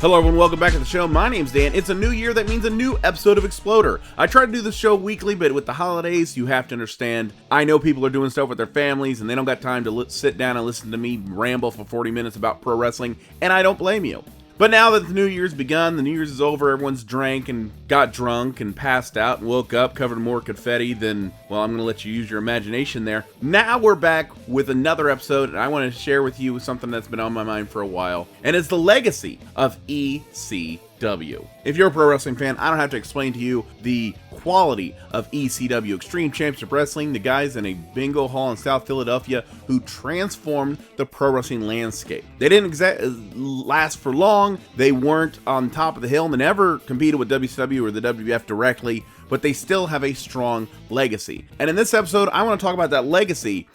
Hello everyone, welcome back to the show. My name's Dan. It's a new year, that means a new episode of Exploder. I try to do the show weekly, but with the holidays, you have to understand, I know people are doing stuff with their families, and they don't got time to sit down and listen to me ramble for 40 minutes about pro wrestling, and I don't blame you. But now that the New Year's begun, the New Year's is over, everyone's drank and got drunk and passed out and woke up covered in more confetti than, well, I'm going to let you use your imagination there. Now we're back with another episode, and I want to share with you something that's been on my mind for a while, and it's the legacy of ECW. If you're a pro wrestling fan, I don't have to explain to you the quality of ECW, Extreme Championship Wrestling, the guys in a bingo hall in South Philadelphia who transformed the pro wrestling landscape. They didn't last for long, they weren't on top of the hill, and they never competed with WCW or the WWF directly, but they still have a strong legacy. And in this episode, I want to talk about that legacy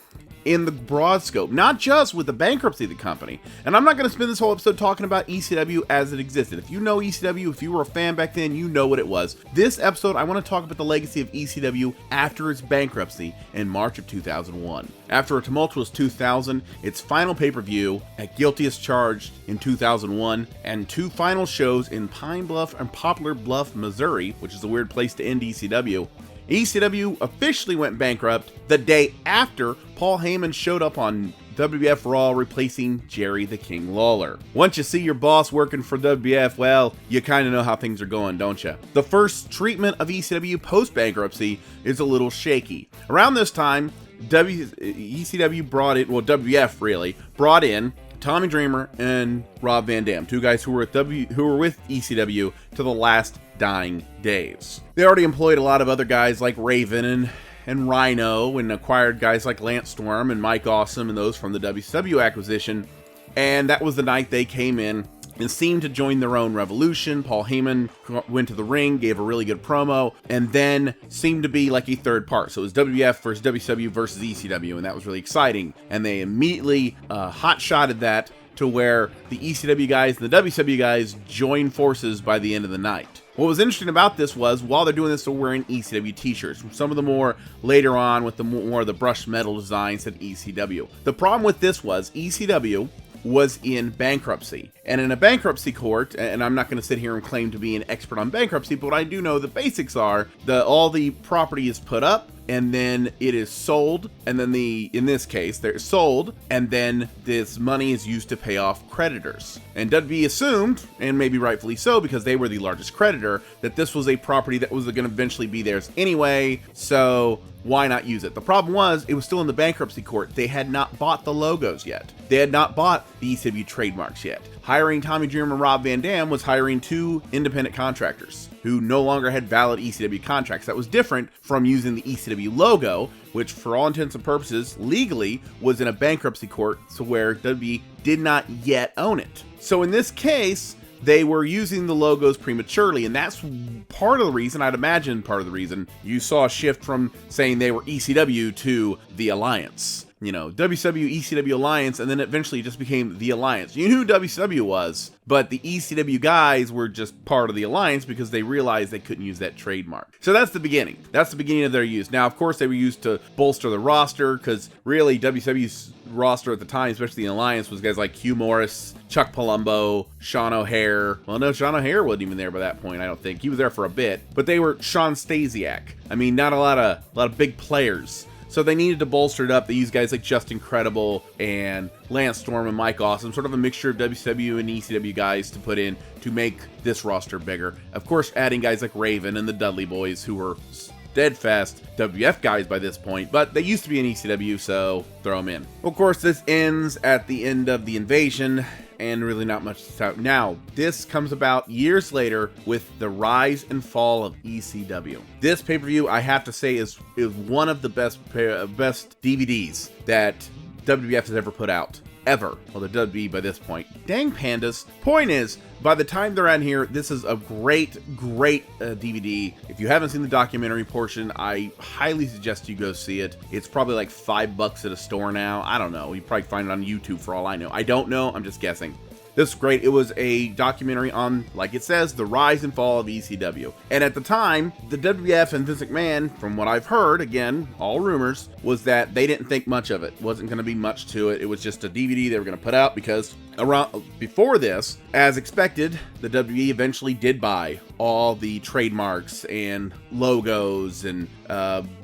in the broad scope, not just with the bankruptcy of the company. And I'm not going to spend this whole episode talking about ECW as it existed. If you know ECW, if you were a fan back then, you know what it was. This episode, I want to talk about the legacy of ECW after its bankruptcy in March of 2001. After a tumultuous 2000, its final pay-per-view at Guilty as Charged in 2001, and two final shows in Pine Bluff and Poplar Bluff, Missouri, which is a weird place to end ECW, ECW officially went bankrupt the day after Paul Heyman showed up on WWF Raw replacing Jerry the King Lawler. Once you see your boss working for WWF, well, you kind of know how things are going, don't you? The first treatment of ECW post-bankruptcy is a little shaky. Around this time, ECW brought in, well, WWF really, brought in Tommy Dreamer and Rob Van Dam, two guys who were with ECW to the last dying days. They already employed a lot of other guys like Raven and Rhino, and acquired guys like Lance Storm and Mike Awesome and those from the WCW acquisition. And that was the night they came in and seemed to join their own revolution. Paul Heyman went to the ring, gave a really good promo, and then seemed to be like a third part. So it was WWF versus WCW versus ECW, and that was really exciting. And they immediately hot-shotted that to where the ECW guys and the WCW guys joined forces by the end of the night. What was interesting about this was, while they're doing this, they're wearing ECW t-shirts. Some of the more later on with the more of the brushed metal design said ECW. The problem with this was ECW was in bankruptcy. And in a bankruptcy court, and I'm not going to sit here and claim to be an expert on bankruptcy, but what I do know the basics are all the property is put up, and then it is sold, and then in this case, they're sold, and then this money is used to pay off creditors. And WB assumed, and maybe rightfully so, because they were the largest creditor, that this was a property that was going to eventually be theirs anyway, so why not use it? The problem was, it was still in the bankruptcy court. They had not bought the logos yet. They had not bought the ECW trademarks yet. Hiring Tommy Dreamer and Rob Van Dam was hiring two independent contractors who no longer had valid ECW contracts. That was different from using the ECW logo, which for all intents and purposes, legally, was in a bankruptcy court, so where WB did not yet own it. So in this case, they were using the logos prematurely, and that's part of the reason, I'd imagine part of the reason, you saw a shift from saying they were ECW to the Alliance. You know, WCW, ECW Alliance, and then eventually it just became the Alliance. You knew who WCW was, but the ECW guys were just part of the Alliance because they realized they couldn't use that trademark. So that's the beginning. That's the beginning of their use. Now, of course, they were used to bolster the roster, because really WCW's roster at the time, especially the Alliance, was guys like Hugh Morris, Chuck Palumbo, Sean O'Hare. Well, no, Sean O'Hare wasn't even there by that point, I don't think. He was there for a bit, but they were Sean Stasiak. I mean, not a lot of big players. So they needed to bolster it up. They used guys like Justin Credible and Lance Storm and Mike Awesome, sort of a mixture of WCW and ECW guys to put in to make this roster bigger. Of course, adding guys like Raven and the Dudley Boys, who were steadfast WWF guys by this point, but they used to be in ECW, so throw them in. Of course, this ends at the end of the invasion, and really not much to talk. Now, this comes about years later with the rise and fall of ECW. This pay-per-view, I have to say, is one of the best DVDs that WWF has ever put out. Ever. Well, the WB by this point. Dang pandas. Point is, by the time they're on here, this is a great DVD. If you haven't seen the documentary portion, I highly suggest you go see it. It's probably like $5 at a store now. I don't know. You probably find it on YouTube for all I know. I don't know. I'm just guessing. This is great. It was a documentary on, like it says, the rise and fall of ECW. And at the time, the WWF and Vince McMahon, from what I've heard, again, all rumors, was that they didn't think much of it. Wasn't going to be much to it. It was just a DVD they were going to put out because around before this, as expected, the WWE eventually did buy all the trademarks and logos and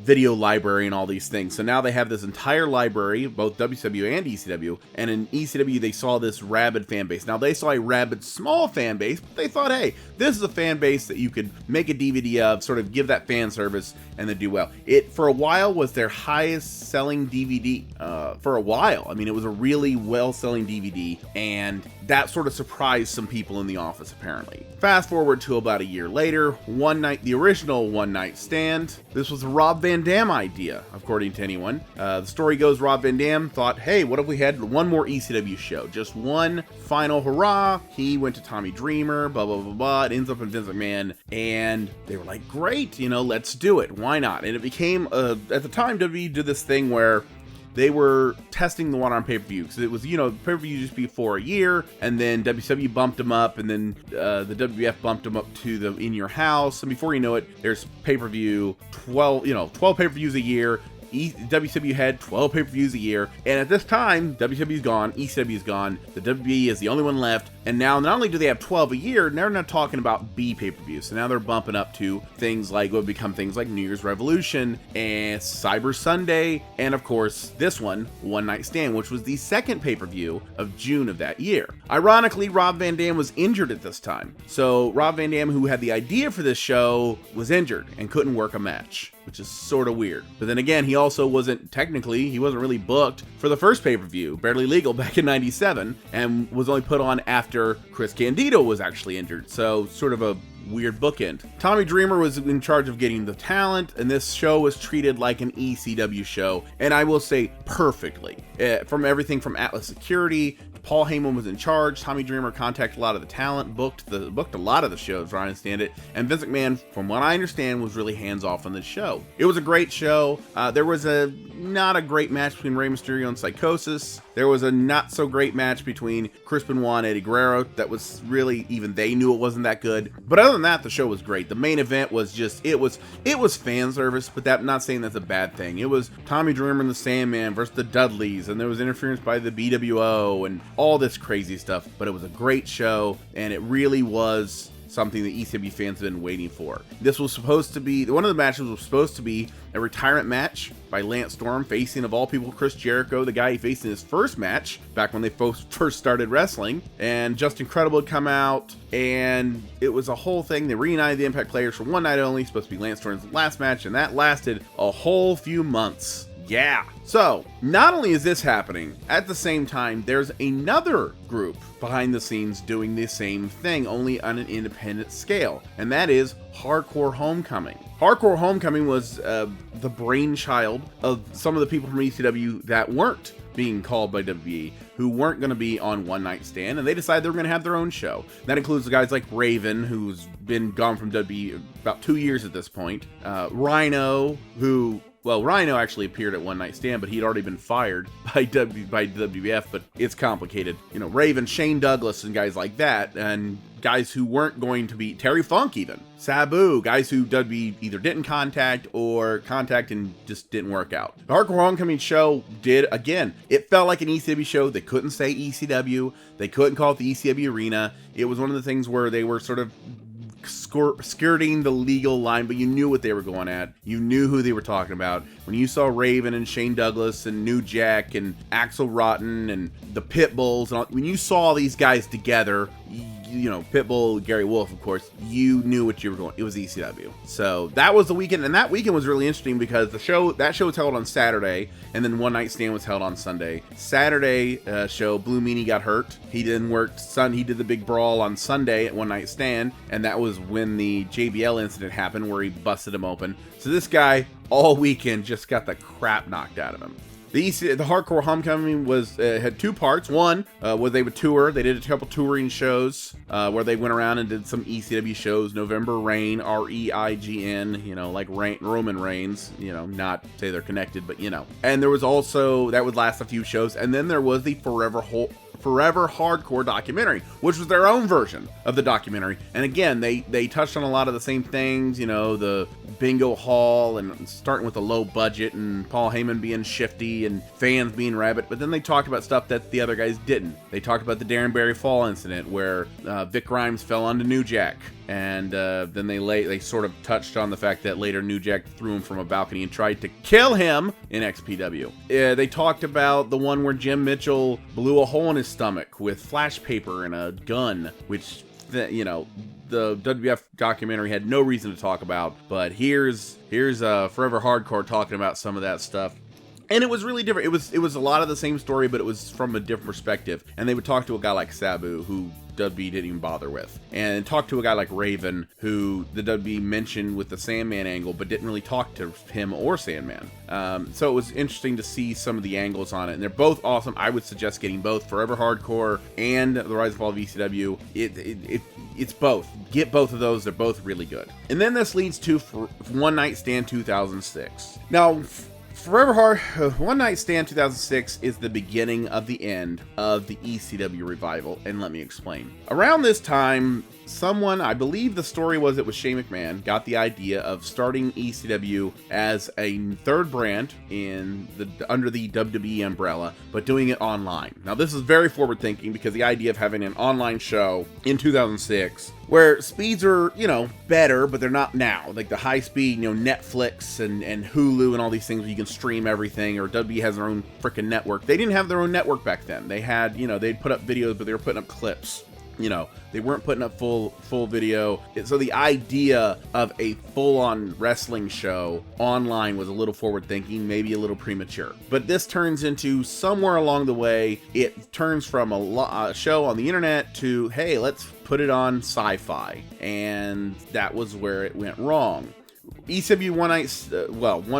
video library and all these things. So now they have this entire library, both WCW and ECW. And in ECW, they saw this rabid fan base. Now they saw a rabid small fan base, but they thought, hey, this is a fan base that you could make a DVD of, sort of give that fan service, and then do well. It, for a while, was their highest selling DVD for a while. I mean, it was a really well-selling DVD, and that sort of surprised some people in the office, apparently. Fast forward to about a year later, the original One Night Stand. This was a Rob Van Dam idea, according to anyone. The story goes, Rob Van Dam thought, hey, what if we had one more ECW show? Just one final hurrah. He went to Tommy Dreamer, blah, blah, blah, blah. It ends up in Vince McMahon, and they were like, great, let's do it. Why not? And it became, at the time, WWE did this thing where they were testing the one on pay-per-view, because it was, pay-per-view used to be for a year, and then WCW bumped them up, and then the WWF bumped them up to the In Your House, and before you know it, there's pay-per-view 12 pay-per-views a year. WCW had 12 pay-per-views a year, and at this time, WCW's gone, ECW's gone, the WWE is the only one left, and now not only do they have 12 a year, they're not talking about B pay-per-views, so now they're bumping up to things like, what would become things like New Year's Revolution, and Cyber Sunday, and of course, this one Night Stand, which was the second pay-per-view of June of that year. Ironically, Rob Van Dam was injured at this time, so Rob Van Dam, who had the idea for this show, was injured and couldn't work a match, which is sort of weird. But then again, he also wasn't really booked for the first pay-per-view, Barely Legal, back in 97, and was only put on after Chris Candido was actually injured. So sort of a weird bookend. Tommy Dreamer was in charge of getting the talent, and this show was treated like an ECW show, and I will say perfectly. From everything from Atlas Security, Paul Heyman was in charge. Tommy Dreamer contacted a lot of the talent, booked a lot of the shows, I understand it. And Vince McMahon, from what I understand, was really hands-off on this show. It was a great show. There was not a great match between Rey Mysterio and Psychosis. There was a not so great match between Chris Benoit and Eddie Guerrero that was really, even they knew it wasn't that good. But other than that, the show was great. The main event was just, it was fan service, but I'm not saying that's a bad thing. It was Tommy Dreamer and the Sandman versus the Dudleys, and there was interference by the BWO and all this crazy stuff. But it was a great show, and it really was something that ECW fans have been waiting for. This was supposed to be, one of the matches was supposed to be a retirement match by Lance Storm, facing, of all people, Chris Jericho, the guy he faced in his first match back when they first started wrestling. And Just Incredible had come out, and it was a whole thing. They reunited the Impact players for one night only, supposed to be Lance Storm's last match, and that lasted a whole few months. Yeah. So, not only is this happening, at the same time, there's another group behind the scenes doing the same thing, only on an independent scale, and that is Hardcore Homecoming. Hardcore Homecoming was the brainchild of some of the people from ECW that weren't being called by WWE, who weren't going to be on One Night Stand, and they decided they were going to have their own show. That includes the guys like Raven, who's been gone from WWE about 2 years at this point, Rhino, who... Well, Rhino actually appeared at One Night Stand, but he'd already been fired by WWF, but it's complicated. Raven, Shane Douglas, and guys like that, and guys who weren't going to be, Terry Funk even, Sabu, guys who WWE either didn't contact and just didn't work out. The Hardcore Homecoming show did, again, it felt like an ECW show. They couldn't say ECW, they couldn't call it the ECW Arena. It was one of the things where they were sort of skirting the legal line, but you knew what they were going at. You knew who they were talking about. When you saw Raven and Shane Douglas and New Jack and Axel Rotten and the Pitbulls, and all, when you saw these guys together, Pitbull, Gary Wolf, of course, you knew what you were going. It was ECW. So that was the weekend, and that weekend was really interesting because that show was held on Saturday, and then One Night Stand was held on Sunday. Saturday show, Blue Meanie got hurt. He didn't work. He did the big brawl on Sunday at One Night Stand, and that was when the JBL incident happened, where he busted him open. So this guy all weekend just got the crap knocked out of him. The Hardcore Homecoming had two parts. One was they would tour. They did a couple touring shows where they went around and did some ECW shows. November Rain, REIGN, like Roman Reigns, not say they're connected, but And there was also, that would last a few shows. And then there was the Forever Forever Hardcore documentary, which was their own version of the documentary. And again, they touched on a lot of the same things, the bingo hall and starting with a low budget and Paul Heyman being shifty and fans being rabid. But then they talked about stuff that the other guys didn't. They talked about the Darren Barry Fall incident where Vic Grimes fell onto New Jack. And then they sort of touched on the fact that later New Jack threw him from a balcony and tried to kill him in XPW. They talked about the one where Jim Mitchell blew a hole in his stomach with flash paper and a gun, which, the WWF documentary had no reason to talk about. But here's Forever Hardcore talking about some of that stuff. And it was really different. It was a lot of the same story, but it was from a different perspective. And they would talk to a guy like Sabu, who WWE didn't even bother with, and talk to a guy like Raven, who the WWE mentioned with the Sandman angle, but didn't really talk to him or Sandman. So it was interesting to see some of the angles on it, and they're both awesome. I would suggest getting both Forever Hardcore and The Rise and Fall of ECW. It's both. Get both of those. They're both really good. And then this leads to One Night Stand 2006. Now, One Night Stand 2006 is the beginning of the end of the ECW revival, and let me explain. Around this time, someone, I believe the story was it was Shane McMahon, got the idea of starting ECW as a third brand under the WWE umbrella, but doing it online. Now, this is very forward thinking, because the idea of having an online show in 2006 where speeds are, better, but they're not now. Like the high speed, Netflix and Hulu and all these things where you can stream everything, or WWE has their own freaking network. They didn't have their own network back then. They had, they'd put up videos, but they were putting up clips. They weren't putting up full video. So the idea of a full-on wrestling show online was a little forward-thinking, maybe a little premature. But this turns into, somewhere along the way, it turns from a show on the internet to, hey, let's put it on Sci-Fi. And that was where it went wrong. ECW One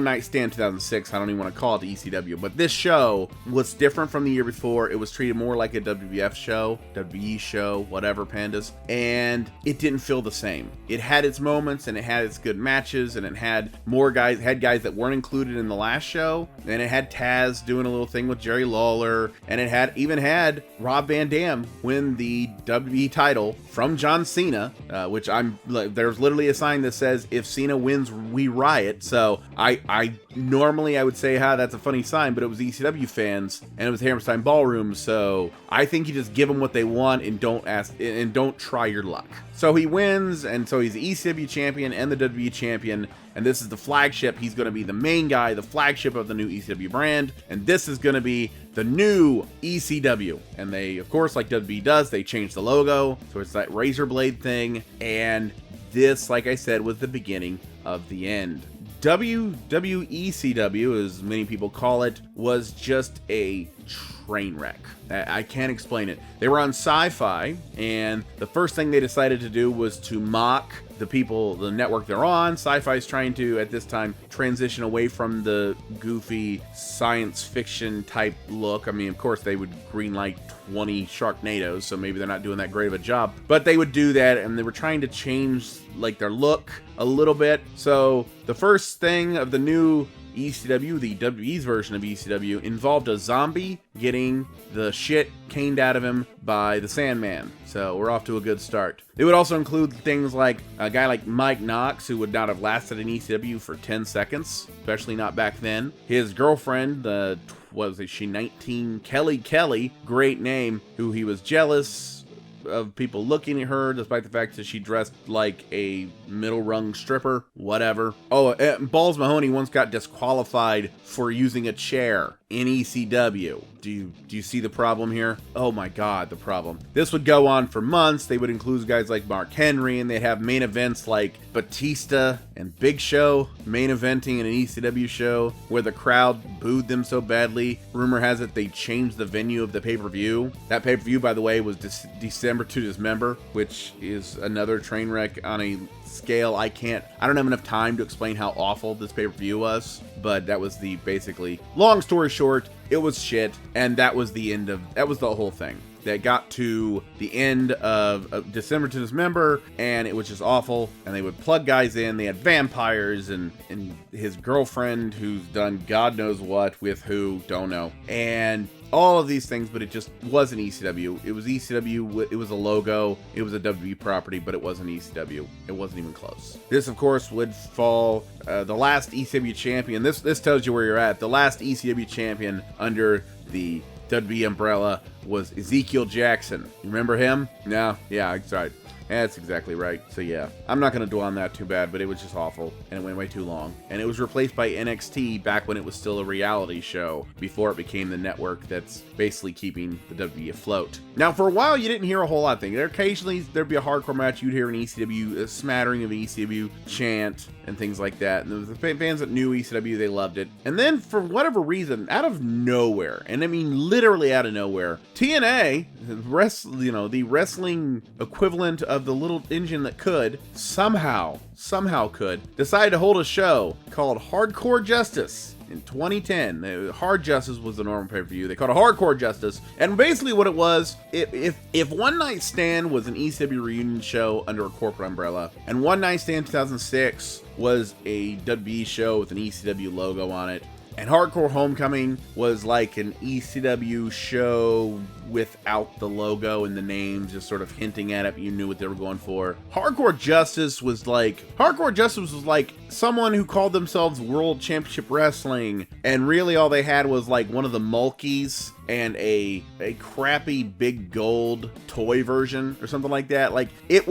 Night Stand 2006, I don't even want to call it the ECW, but this show was different from the year before. It was treated more like a WWF show, WWE show, whatever, pandas, and it didn't feel the same. It had its moments, and it had its good matches, and it had guys that weren't included in the last show, and it had Taz doing a little thing with Jerry Lawler, and it even had Rob Van Dam win the WWE title from John Cena, which there's literally a sign that says, if Cena wins, we riot. So I normally would say, that's a funny sign, but it was ECW fans, and it was Hammerstein Ballroom, so I think you just give them what they want and don't try your luck. So he wins, and so he's the ECW champion and the WWE champion, and this is the flagship. He's going to be the main guy, the flagship of the new ECW brand, and this is going to be the new ECW. And they, of course, like WWE does, they changed the logo, so it's that razor blade thing, and this, like I said, was the beginning of the end. WWECW, as many people call it, was just a train wreck. I can't explain it. They were on Sci-Fi, and the first thing they decided to do was to mock the network they're on. Sci-Fi's trying to, at this time, transition away from the goofy science fiction type look. I mean, of course, they would greenlight 20 Sharknadoes, so maybe they're not doing that great of a job. But they would do that, and they were trying to change their look a little bit. So the first thing of the new ECW, the WWE's version of ECW, involved a zombie getting the shit caned out of him by the Sandman. So we're off to a good start. They would also include things like a guy like Mike Knox, who would not have lasted in ECW for 10 seconds, especially not back then. His girlfriend, she 19, Kelly, great name, who he was jealous of people looking at her, despite the fact that she dressed like a middle-rung stripper, whatever. Balls Mahoney once got disqualified for using a chair in ECW. Do you see the problem here? Oh my god, the problem. This would go on for months. They would include guys like Mark Henry, and they'd have main events like Batista and Big Show main eventing in an ECW show where the crowd booed them so badly. Rumor has it they changed the venue of the pay-per-view. That pay-per-view, by the way, was December to Dismember, which is another train wreck on a scale I don't have enough time to explain how awful this pay-per-view was, but that was basically, long story short, it was shit, and that was the whole thing. that got to the end of December to Dismember, and it was just awful. And they would plug guys in. They had vampires and his girlfriend who's done God knows what with who, don't know. And all of these things, but it just wasn't ECW. It was ECW, it was a logo, it was a WWE property, but it wasn't ECW. It wasn't even close. This, of course, would fall the last ECW champion. This tells you where you're at. The last ECW champion under the WWE umbrella was Ezekiel Jackson. You remember him? No? Yeah, that's right. That's exactly right. So yeah, I'm not going to dwell on that too bad, but it was just awful, and it went way too long. And it was replaced by NXT back when it was still a reality show, before it became the network that's basically keeping the WWE afloat. Now, for a while, you didn't hear a whole lot of things. Occasionally, there'd be a hardcore match, you'd hear an ECW, a smattering of ECW chant, and things like that. And the fans that knew ECW, they loved it. And then, for whatever reason, out of nowhere, and I mean literally out of nowhere, TNA, the wrestling equivalent of the little engine that could, somehow decide to hold a show called Hardcore Justice in 2010. Hard Justice was the normal pay-per-view. They called it Hardcore Justice. And basically what it was, if One Night Stand was an ECW reunion show under a corporate umbrella, and One Night Stand 2006 was a WWE show with an ECW logo on it, and Hardcore Homecoming was like an ECW show without the logo and the names, just sort of hinting at it, but you knew what they were going for. Hardcore Justice was like someone who called themselves World Championship Wrestling, and really all they had was like one of the Mulkeys and a crappy big gold toy version or something like that. Like it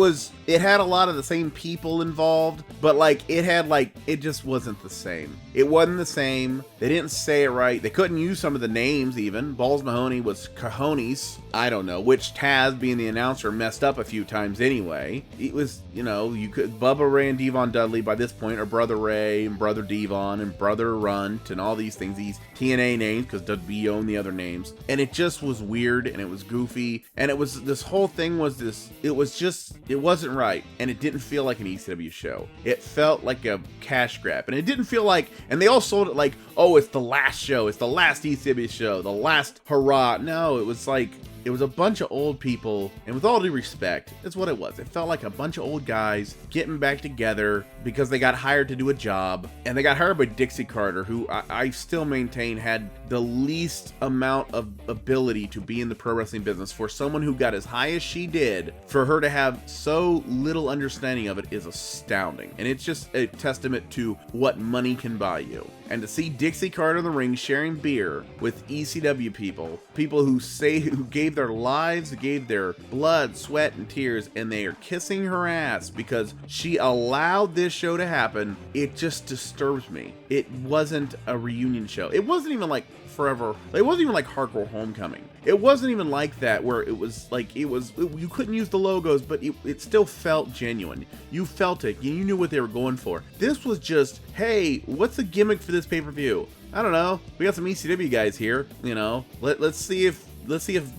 had a lot of the same people involved, but like it just wasn't the same. It wasn't the same. They didn't say it right. They couldn't use some of the names even. Balls Mahoney was Cajones. I don't know, which Taz, being the announcer, messed up a few times anyway. It was, you could, Bubba Ray and Devon Dudley by this point are Brother Ray and Brother Devon and Brother Runt and all these things, these TNA names, because WWE owned the other names. And it just was weird, and it was goofy, and this whole thing was it wasn't right, and it didn't feel like an ECW show. It felt like a cash grab, and it didn't feel like, and they all sold it like, oh, it's the last show, it's the last ECW show, the last hurrah. No, it was like, it was a bunch of old people, and with all due respect, that's what it was. It felt like a bunch of old guys getting back together because they got hired to do a job, and they got hired by Dixie Carter, who I still maintain had the least amount of ability to be in the pro wrestling business. For someone who got as high as she did, for her to have so little understanding of it is astounding. And it's just a testament to what money can buy you. And to see Dixie Carter in the ring sharing beer with ECW people who gave their lives, gave their blood, sweat, and tears, and they are kissing her ass because she allowed this show to happen, it just disturbs me. It wasn't a reunion show. It wasn't even like Forever. It wasn't even like Hardcore Homecoming. It wasn't even like that, where it was like, you couldn't use the logos, but it still felt genuine. You felt it. You knew what they were going for. This was just, hey, what's the gimmick for this pay-per-view? I don't know. We got some ECW guys here, let's see if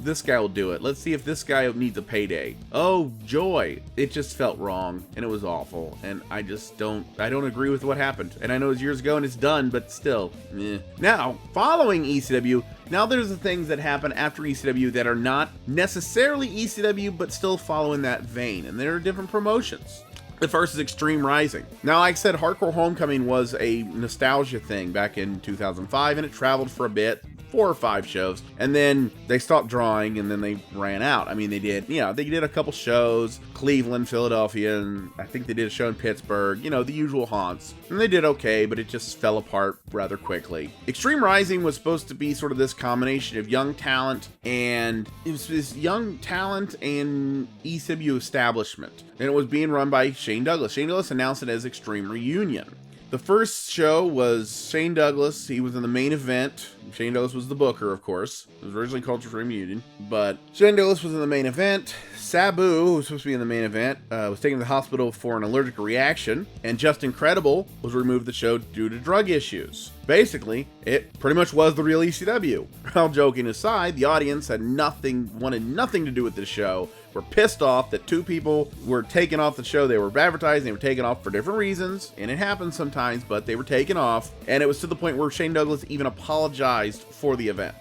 this guy will do it. Let's see if this guy needs a payday. Oh, joy. It just felt wrong, and it was awful, and I don't agree with what happened. And I know it was years ago and it's done, but still, eh. Now, following ECW, now there's the things that happen after ECW that are not necessarily ECW, but still follow in that vein, and there are different promotions. The first is Extreme Rising. Now, like I said, Hardcore Homecoming was a nostalgia thing back in 2005, and it traveled for a bit. 4 or 5 shows, and then they stopped drawing, and then they ran out. I mean, they did a couple shows, Cleveland, Philadelphia, and I think they did a show in Pittsburgh, the usual haunts. And they did okay, but it just fell apart rather quickly. Extreme Rising was supposed to be sort of this combination of young talent, and it was this young talent and ECW establishment. And it was being run by Shane Douglas. Shane Douglas announced it as Extreme Reunion. The first show was Shane Douglas. He was in the main event. Shane Douglas was the booker, of course. It was originally called Extreme Reunion, but Shane Douglas was in the main event. Sabu, who was supposed to be in the main event, was taken to the hospital for an allergic reaction, and Just Incredible was removed from the show due to drug issues. Basically, it pretty much was the real ECW. All joking aside, the audience wanted nothing to do with this show, were pissed off that 2 people were taken off the show. They were advertised, they were taken off for different reasons, and it happens sometimes, but they were taken off, and it was to the point where Shane Douglas even apologized for the event.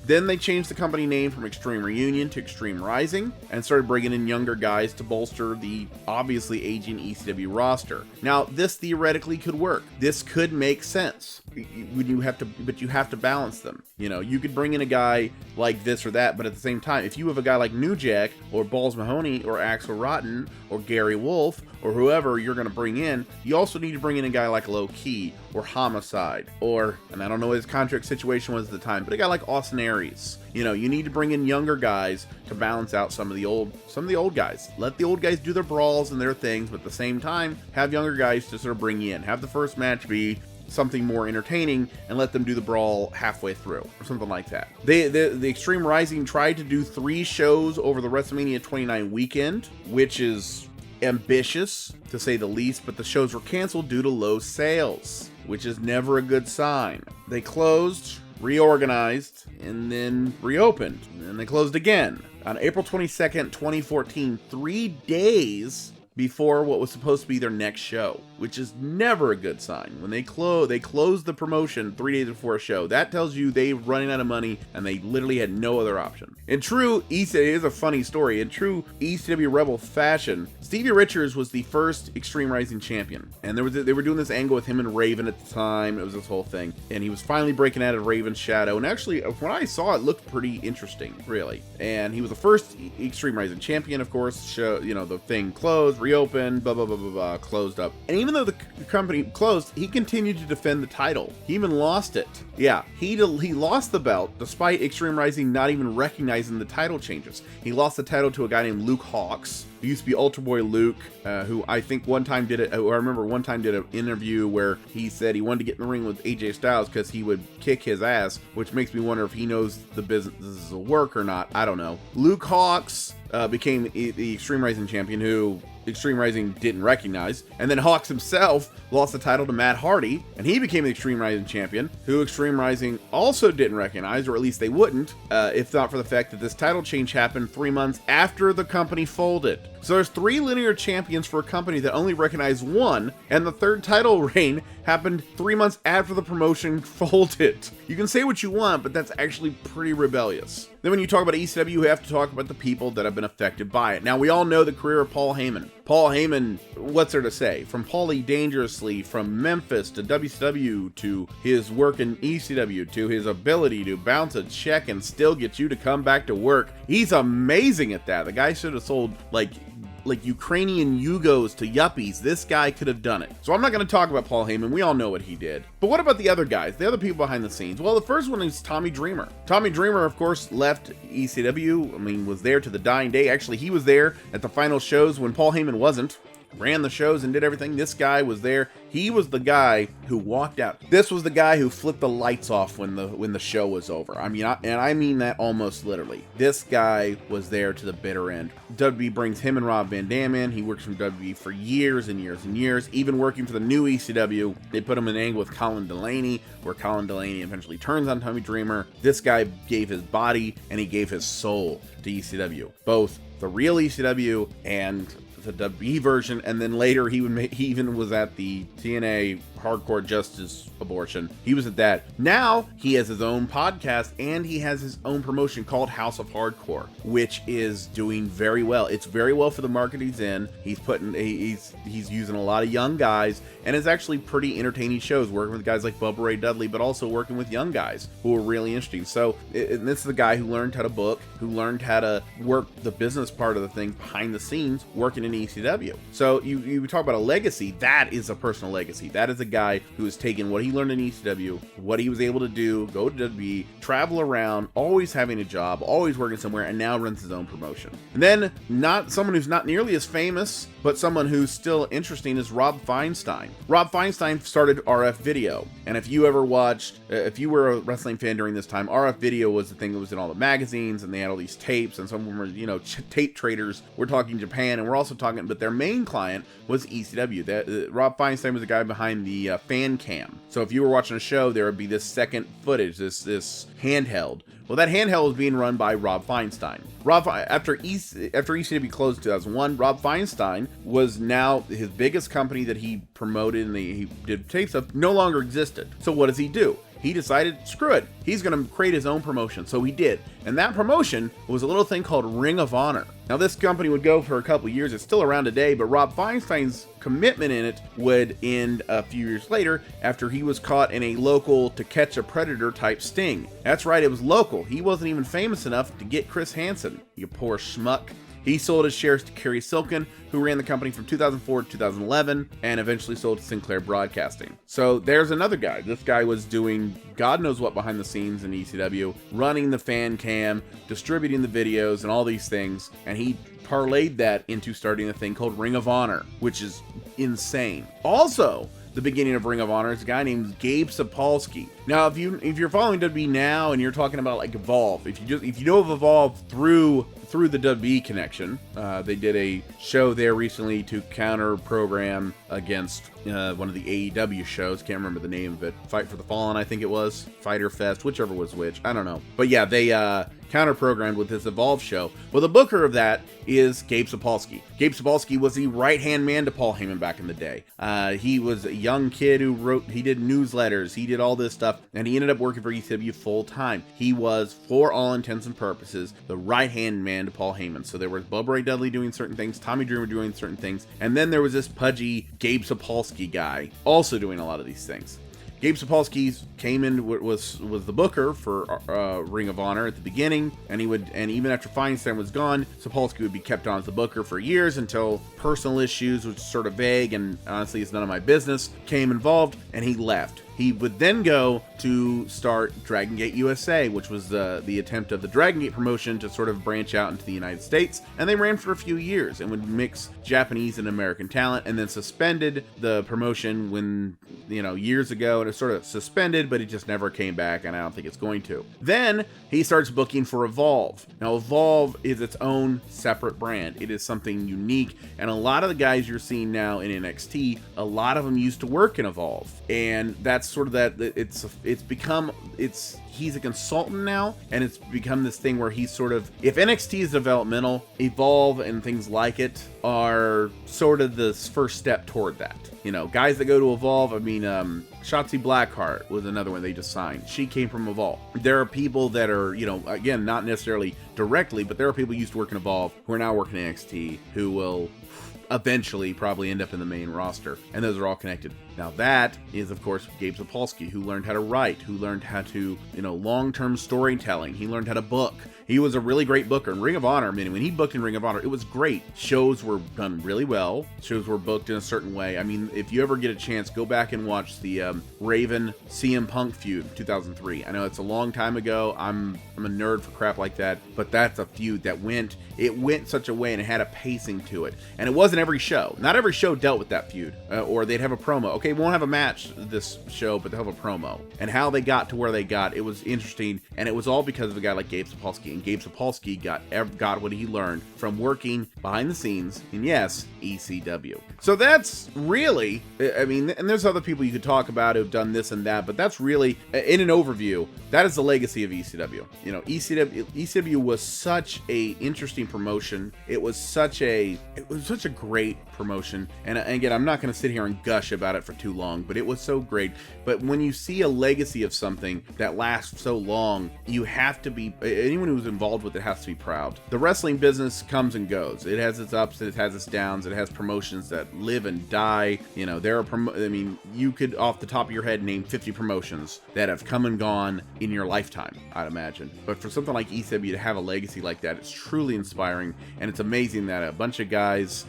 Then they changed the company name from Extreme Reunion to Extreme Rising and started bringing in younger guys to bolster the obviously aging ECW roster. Now, this theoretically could work. This could make sense. But you have to balance them. You know, you could bring in a guy like this or that, but at the same time, if you have a guy like New Jack or Balls Mahoney or Axel Rotten or Gary Wolf or whoever you're going to bring in, you also need to bring in a guy like Low Key or Homicide or, and I don't know what his contract situation was at the time, but a guy like Austin Aries. You know, you need to bring in younger guys to balance out some of the old guys. Let the old guys do their brawls and their things, but at the same time, have younger guys to sort of bring in. Have the first match be something more entertaining and let them do the brawl halfway through or something like that. The Extreme Rising tried to do 3 shows over the WrestleMania 29 weekend, which is ambitious to say the least, but the shows were canceled due to low sales, which is never a good sign. They closed, reorganized, and then reopened, and they closed again on April 22nd, 2014, 3 days before what was supposed to be their next show, which is never a good sign. When they closed the promotion 3 days before a show, that tells you they're running out of money and they literally had no other option. In true it is a funny story. In true ECW Rebel fashion, Stevie Richards was the first Extreme Rising champion, and they were doing this angle with him and Raven at the time. It was this whole thing, and he was finally breaking out of Raven's shadow. And actually, when I saw it, looked pretty interesting, really. And he was the first Extreme Rising champion, of course. The thing closed, reopened, blah blah blah blah blah, closed up. And even though the company closed, he continued to defend the title. He even lost it. Yeah, he lost the belt despite Extreme Rising not even recognizing the title changes. He lost the title to a guy named Luke Hawx, who used to be Ultra Boy Luke, who I think one time did an interview where he said he wanted to get in the ring with AJ Styles because he would kick his ass, which makes me wonder if he knows the business will work or not. I don't know. Luke Hawx became the Extreme Rising champion, who Extreme Rising didn't recognize, and then Hawx himself lost the title to Matt Hardy, and he became the Extreme Rising champion, who Extreme Rising also didn't recognize, or at least they wouldn't, if not for the fact that this title change happened 3 months after the company folded. So there's 3 linear champions for a company that only recognized 1, and the 3rd title reign happened 3 months after the promotion folded. You can say what you want, but that's actually pretty rebellious. Then when you talk about ECW, you have to talk about the people that have been affected by it. Now, we all know the career of Paul Heyman. Paul Heyman, what's there to say? From Paulie Dangerously, from Memphis to WCW, to his work in ECW, to his ability to bounce a check and still get you to come back to work. He's amazing at that. The guy should have sold like Ukrainian Yugos to yuppies. This guy could have done it. So I'm not going to talk about Paul Heyman. We all know what he did. But what about the other guys, the other people behind the scenes? Well, the first one is Tommy Dreamer. Tommy Dreamer, of course, left ECW. Was there to the dying day. Actually, he was there at the final shows when Paul Heyman wasn't. Ran the shows and did everything. This guy was there. He was the guy who walked out. This was the guy who flipped the lights off when the show was over. I mean that almost literally. This guy was there to the bitter end. WWE brings him and Rob Van Dam in. He works from WWE for years and years and years. Even working for the new ECW, they put him in an angle with Colin Delaney, where Colin Delaney eventually turns on Tommy Dreamer. This guy gave his body and he gave his soul to ECW, both the real ECW and the WWE version, and then later he even was at the TNA Hardcore Justice abortion. He was at that. Now he has his own podcast and he has his own promotion called House of Hardcore, which is doing very well. It's very well for the market he's in. He's using a lot of young guys, and it's actually pretty entertaining shows, working with guys like Bubba Ray Dudley, but also working with young guys who are really interesting. So and this is the guy who learned how to book, who learned how to work the business part of the thing behind the scenes, working in ECW. So you talk about a legacy. That is a personal legacy. That is a guy who has taken what he learned in ECW, what he was able to do, go to WWE, travel around, always having a job, always working somewhere, and now runs his own promotion. And then someone who's not nearly as famous, but someone who's still interesting, is Rob Feinstein. Rob Feinstein started RF Video, and if you were a wrestling fan during this time, RF Video was the thing that was in all the magazines, and they had all these tapes, and some of them were tape traders. We're talking Japan, and we're also talking, but their main client was ECW. Rob Feinstein was the guy behind the fan cam. So if you were watching a show, there would be this second footage, this handheld. Well, that handheld was being run by Rob Feinstein. After ECW closed in 2001, Rob Feinstein was now his biggest company that he promoted and he did tapes of no longer existed. So what does he do? He decided, screw it, he's going to create his own promotion. So he did. And that promotion was a little thing called Ring of Honor. Now, this company would go for a couple years. It's still around today, but Rob Feinstein's commitment in it would end a few years later after he was caught in a local To Catch a Predator type sting. That's right, it was local. He wasn't even famous enough to get Chris Hansen, you poor schmuck. He sold his shares to Kerry Silken, who ran the company from 2004 to 2011, and eventually sold to Sinclair Broadcasting. So there's another guy. This guy was doing God knows what behind the scenes in ECW, running the fan cam, distributing the videos, and all these things, and he parlayed that into starting a thing called Ring of Honor, which is insane. Also, the beginning of Ring of Honor is a guy named Gabe Sapolsky. Now, if you're following WWE now and you're talking about like Evolve, if you know of Evolve through the WWE connection, they did a show there recently to counter program against one of the AEW shows. Can't remember the name of it. Fight for the Fallen, I think it was. Fighter Fest, whichever was which. I don't know. But yeah, they counter-programmed with this Evolve show. Well, the booker of that is Gabe Sapolsky. Gabe Sapolsky was the right-hand man to Paul Heyman back in the day. He was a young kid who he did newsletters, he did all this stuff, and he ended up working for ECW full-time. He was, for all intents and purposes, the right-hand man to Paul Heyman. So there was Bubba Ray Dudley doing certain things, Tommy Dreamer doing certain things, and then there was this pudgy Gabe Sapolsky guy also doing a lot of these things. Gabe Sapolsky came in, was the booker for Ring of Honor at the beginning, and even after Feinstein was gone, Sapolsky would be kept on as the booker for years until personal issues, which is sort of vague and honestly it's none of my business, came involved, and he left. He would then go to start Dragon Gate USA, which was the attempt of the Dragon Gate promotion to sort of branch out into the United States. And they ran for a few years and would mix Japanese and American talent, and then suspended the promotion when, years ago. And it sort of suspended, but it just never came back, and I don't think it's going to. Then he starts booking for Evolve. Now, Evolve is its own separate brand. It is something unique, and a lot of the guys you're seeing now in NXT, a lot of them used to work in Evolve, and that's sort of that. He's a consultant now, and it's become this thing where he's sort of, if NXT is developmental, Evolve and things like it are sort of the first step toward that. Guys that go to Evolve, Shotzi Blackheart was another one they just signed. She came from Evolve. There are people that are, again, not necessarily directly, but there are people who used to work in Evolve who are now working in NXT who will eventually probably end up in the main roster, and those are all connected. Now that is, of course, Gabe Sapolsky, who learned how to write, who learned how to, long-term storytelling. He learned how to book. He was a really great booker. In Ring of Honor, when he booked in Ring of Honor, it was great. Shows were done really well. Shows were booked in a certain way. If you ever get a chance, go back and watch the Raven CM Punk feud 2003. I know it's a long time ago. I'm a nerd for crap like that, but that's a feud that went such a way, and it had a pacing to it. And it wasn't every show. Not every show dealt with that feud, or they'd have a promo. Okay, we won't have a match this show, but they'll have a promo. And how they got to where they got, it was interesting, and it was all because of a guy like Gabe Sapolsky. And Gabe Sapolsky got what he learned from working behind the scenes in, yes, ECW. So that's really, and there's other people you could talk about who've done this and that, but that's really, in an overview, that is the legacy of ECW. ECW was such a interesting promotion. It was such a great promotion. And again, I'm not going to sit here and gush about it for too long, but it was so great. But when you see a legacy of something that lasts so long, you have to be, anyone who's involved with it has to be proud. The wrestling business comes and goes. It has its ups, it has its downs, it has promotions that live and die. There are, you could off the top of your head name 50 promotions that have come and gone in your lifetime, I'd imagine. But for something like ECW to have a legacy like that, it's truly inspiring, and it's amazing that a bunch of guys,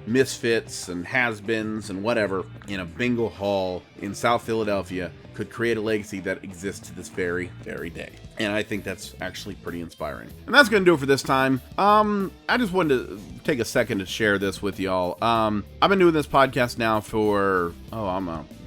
misfits and has-beens and whatever in a bingo hall in South Philadelphia could create a legacy that exists to this very, very day. And I think that's actually pretty inspiring. And that's going to do it for this time. I just wanted to take a second to share this with y'all. I've been doing this podcast now for,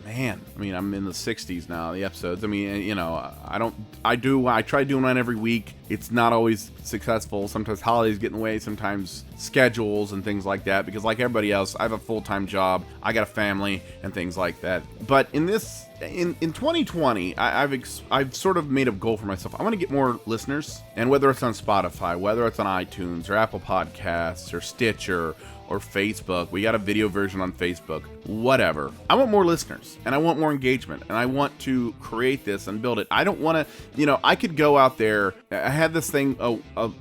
man, I mean, I'm in the 60s now, the episodes. I mean, you know, I try doing one every week. It's not always successful. Sometimes holidays get in the way, sometimes schedules and things like that, because like everybody else, I have a full-time job, I got a family and things like that. But in 2020, I've sort of made a goal for myself. I want to get more listeners, and whether it's on Spotify, whether it's on iTunes or Apple Podcasts or Stitcher or Facebook, we got a video version on Facebook, whatever. I want more listeners and I want more engagement, and I want to create this and build it. I don't want to, you know, I could go out there. I had this thing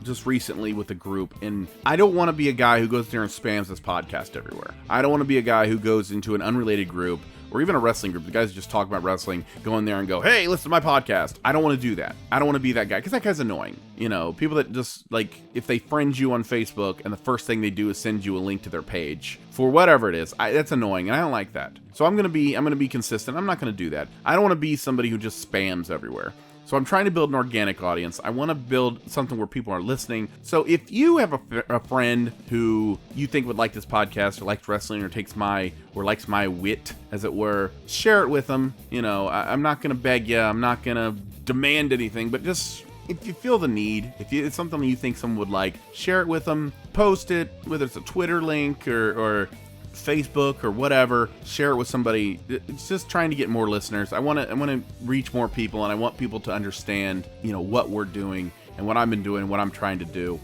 just recently with a group, and I don't want to be a guy who goes there and spams this podcast everywhere. I don't want to be a guy who goes into an unrelated group or even a wrestling group, the guys who just talk about wrestling, go in there and go, hey, listen to my podcast. I don't want to do that. I don't want to be that guy, because that guy's annoying. You know, people that just, like, if they friend you on Facebook and the first thing they do is send you a link to their page for whatever it is, that's annoying, and I don't like that. So I'm gonna be consistent. I'm not gonna do that. I don't want to be somebody who just spams everywhere. So I'm trying to build an organic audience. I want to build something where people are listening. So if you have a friend who you think would like this podcast or likes wrestling or likes my wit, as it were, share it with them. You know, I'm not going to beg you. I'm not going to demand anything, but just if you feel the need, if it's something you think someone would like, share it with them, post it, whether it's a Twitter link or Facebook or whatever, share it with somebody. It's just trying to get more listeners. I want to reach more people, and I want people to understand, you know, what we're doing and what I've been doing and what I'm trying to do.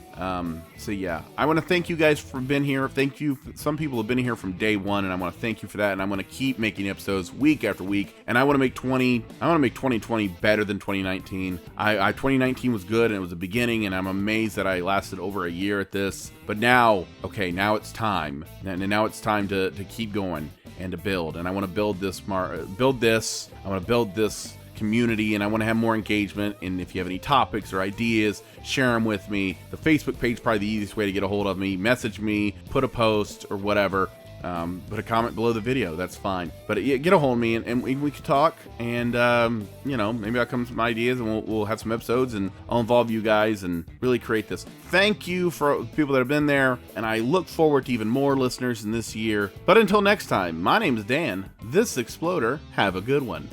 So yeah, I want to thank you guys for being here. Thank you. Some people have been here from day one, and I want to thank you for that. And I'm going to keep making episodes week after week. And I want to make 2020 better than 2019. 2019 was good, and it was the beginning, and I'm amazed that I lasted over a year at this. But now it's time. And now it's time to keep going and to build. And I want to build this. I want to build this community, and I want to have more engagement. And if you have any topics or ideas, share them with me. The Facebook page is probably the easiest way to get a hold of me. Message me, put a post or whatever. Put a comment below the video. That's fine. But yeah, get a hold of me, and we can talk. And you know, maybe I'll come with some ideas, and we'll have some episodes, and I'll involve you guys and really create this. Thank you for people that have been there, and I look forward to even more listeners in this year. But until next time, my name is Dan. This is Exploder. Have a good one.